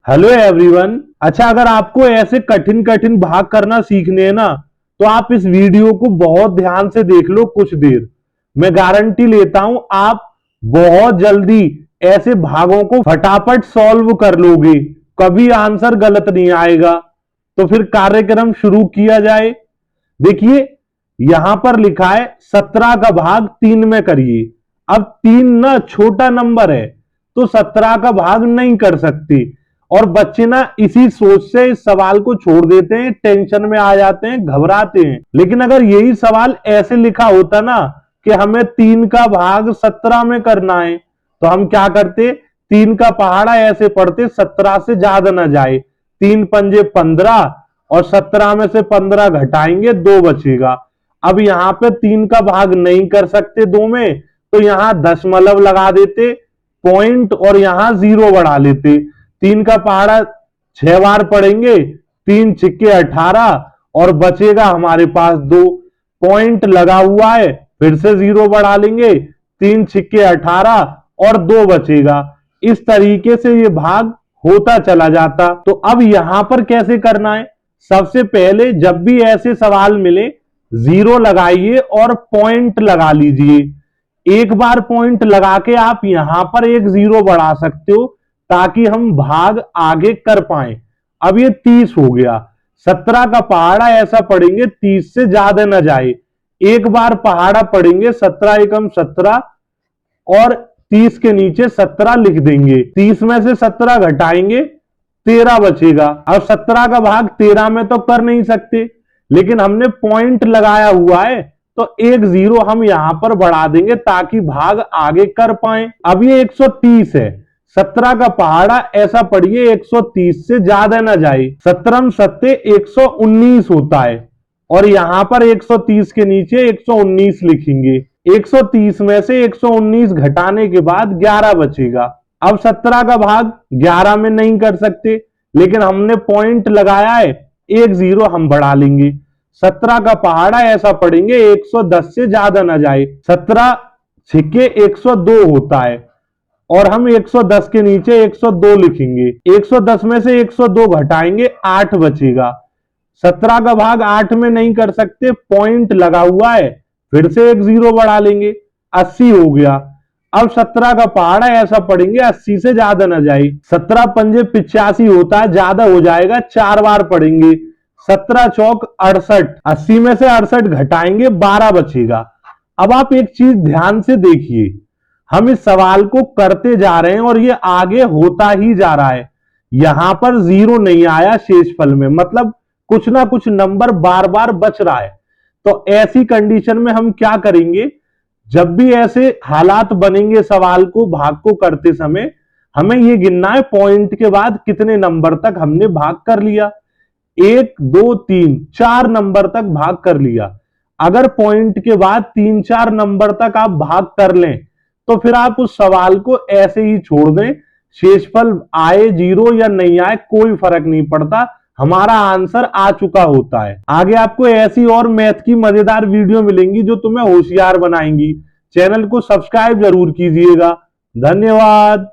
Hello everyone. अच्छा, अगर आपको ऐसे कठिन कठिन भाग करना सीखने हैं ना, तो आप इस वीडियो को बहुत ध्यान से देख लो कुछ देर। मैं गारंटी लेता हूं आप बहुत जल्दी ऐसे भागों को फटाफट सॉल्व कर लोगे, कभी आंसर गलत नहीं आएगा। तो फिर कार्यक्रम शुरू किया जाए। देखिए, यहां पर लिखा है 17 का भाग 3 में करिए। अब 3 ना छोटा नंबर है, तो 17 का भाग नहीं कर सकते। और बच्चे ना इसी सोच से इस सवाल को छोड़ देते हैं, टेंशन में आ जाते हैं, घबराते हैं। लेकिन अगर यही सवाल ऐसे लिखा होता ना कि हमें 3 का भाग 17 में करना है, तो हम क्या करते? 3 का पहाड़ा ऐसे पढ़ते 17 से ज्यादा ना जाए। 3 पंजे 15 और 17 में से 15 घटाएंगे, 2 बचेगा। अब यहां पे 3 का भाग नहीं कर सकते 2 में, तो यहां दशमलव लगा देते, पॉइंट, और यहां 0 बढ़ा लेते। 3 का पहाड़ा 6 बार पढ़ेंगे, 3 छिक्के 18, और बचेगा हमारे पास 2। पॉइंट लगा हुआ है, फिर से 0 बढ़ा लेंगे, 3 छिक्के 18 और 2 बचेगा। इस तरीके से ये भाग होता चला जाता। तो अब यहां पर कैसे करना है? सबसे पहले जब भी ऐसे सवाल मिले, 0 लगाइए और पॉइंट लगा लीजिए। एक बार पॉइंट लगा के आप यहां पर एक 0 बढ़ा सकते हो, ताकि हम भाग आगे कर पाए। अब ये 30 हो गया। 17 का पहाड़ा ऐसा पढ़ेंगे 30 से ज्यादा न जाए। एक बार पहाड़ा पढ़ेंगे 17 एकम 17, और 30 के नीचे 17 लिख देंगे। 30 में से 17 घटाएंगे, 13 बचेगा। अब 17 का भाग 13 में तो कर नहीं सकते, लेकिन हमने पॉइंट लगाया हुआ है, तो एक 0 हम यहां पर बढ़ा देंगे ताकि भाग आगे कर पाए। अब ये 130 है। 17 का पहाड़ा ऐसा पढ़िए 130 से ज्यादा ना जाए। 17 सत्ते 119 होता है, और यहां पर 130 के नीचे 119 लिखेंगे। 130 में से 119 घटाने के बाद 11 बचेगा। अब 17 का भाग 11 में नहीं कर सकते, लेकिन हमने पॉइंट लगाया है, एक 0 हम बढ़ा लेंगे। 17 का पहाड़ा ऐसा पढ़ेंगे 110 से ज्यादा ना जाए। 17 छिके 102 होता है, और हम 110 के नीचे 102 लिखेंगे। 110 में से 102 घटाएंगे, 8 बचेगा। 17 का भाग 8 में नहीं कर सकते, पॉइंट लगा हुआ है, फिर से एक 0 बढ़ा लेंगे, 80 हो गया। अब 17 का पहाड़ा ऐसा पढ़ेंगे 80 से ज्यादा ना जाए। 17 पंजे 85 होता है, ज्यादा हो जाएगा, 4 बार पढ़ेंगे। 17 चौक 68, 80 में से 68 घटाएंगे, 12 बचेगा। अब आप एक चीज ध्यान से देखिए, हम इस सवाल को करते जा रहे हैं और ये आगे होता ही जा रहा है। यहां पर 0 नहीं आया शेषफल में, मतलब कुछ ना कुछ नंबर बार बार बच रहा है। तो ऐसी कंडीशन में हम क्या करेंगे? जब भी ऐसे हालात बनेंगे सवाल को, भाग को करते समय, हमें यह गिनना है पॉइंट के बाद कितने नंबर तक हमने भाग कर लिया। 1 2 3 4 नंबर तक भाग कर लिया। अगर पॉइंट के बाद 3 4 नंबर तक आप भाग कर लें, तो फिर आप उस सवाल को ऐसे ही छोड़ दें। शेषफल आए 0 या नहीं आए, कोई फर्क नहीं पड़ता, हमारा आंसर आ चुका होता है। आगे आपको ऐसी और मैथ की मजेदार वीडियो मिलेंगी जो तुम्हें होशियार बनाएंगी। चैनल को सब्सक्राइब जरूर कीजिएगा। धन्यवाद।